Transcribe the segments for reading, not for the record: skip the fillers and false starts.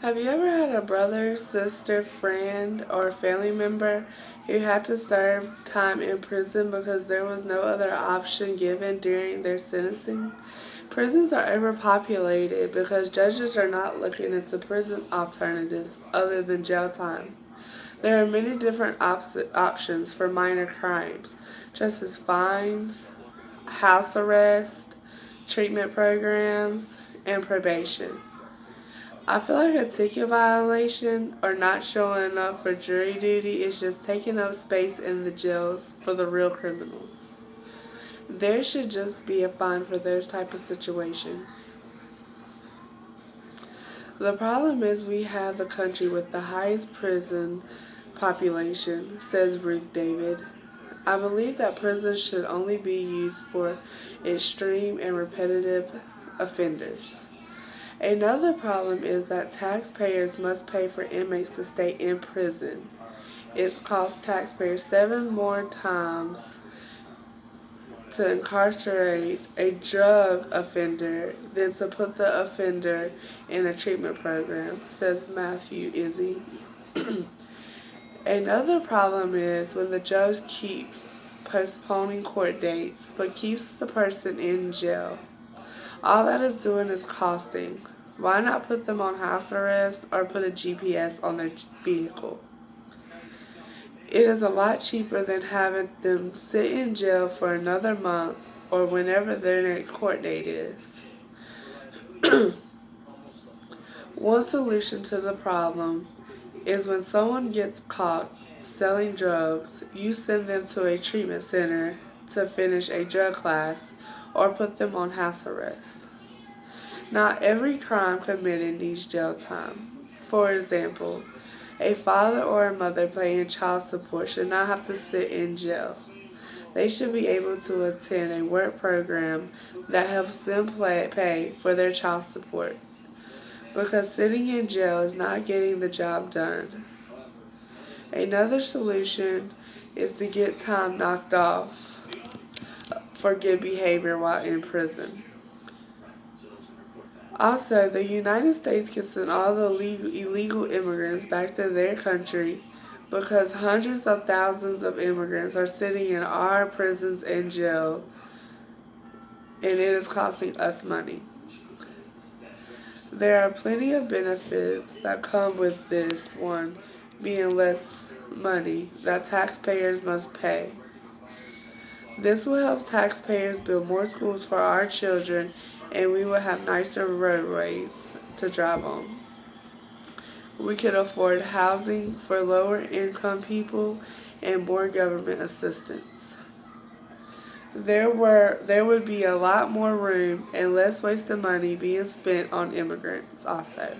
Have you ever had a brother, sister, friend, or family member who had to serve time in prison because there was no other option given during their sentencing? Prisons are overpopulated because judges are not looking into prison alternatives other than jail time. There are many different options for minor crimes, such as fines, house arrest, treatment programs, and probation. I feel like a ticket violation or not showing up for jury duty is just taking up space in the jails for the real criminals. There should just be a fine for those type of situations. The problem is we have the country with the highest prison population, says Ruth David. I believe that prisons should only be used for extreme and repetitive offenders. Another problem is that taxpayers must pay for inmates to stay in prison. It costs taxpayers 7 more times to incarcerate a drug offender than to put the offender in a treatment program, says Matthew Izzy. Another problem is when the judge keeps postponing court dates but keeps the person in jail. All that is doing is costing. Why not put them on house arrest or put a GPS on their vehicle? It is a lot cheaper than having them sit in jail for another month or whenever their next court date is. One solution to the problem is when someone gets caught selling drugs, you send them to a treatment center to finish a drug class or put them on house arrest. Not every crime committed needs jail time. For example, a father or a mother paying child support should not have to sit in jail. They should be able to attend a work program that helps them pay for their child support, because sitting in jail is not getting the job done. Another solution is to get time knocked off for good behavior while in prison. Also, the United States can send all the illegal immigrants back to their country because hundreds of thousands of immigrants are sitting in our prisons and jail, and it is costing us money. There are plenty of benefits that come with this one being less money that taxpayers must pay. This will help taxpayers build more schools for our children, and we will have nicer roadways to drive on. We could afford housing for lower income people and more government assistance. There would be a lot more room and less wasted money being spent on immigrants also.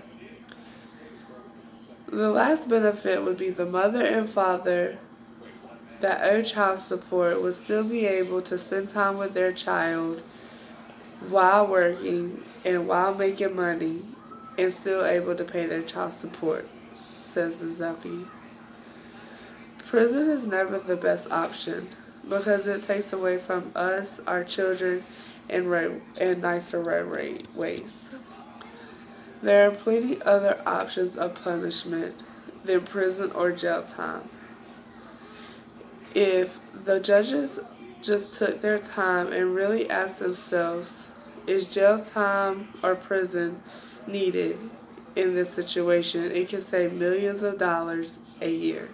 The last benefit would be the mother and father that owe child support would still be able to spend time with their child while working and while making money and still able to pay their child support, says Zaki. Prison is never the best option because it takes away from us, our children, and nicer roadways. There are plenty other options of punishment than prison or jail time. If the judges just took their time and really asked themselves, is jail time or prison needed in this situation, it could save millions of dollars a year.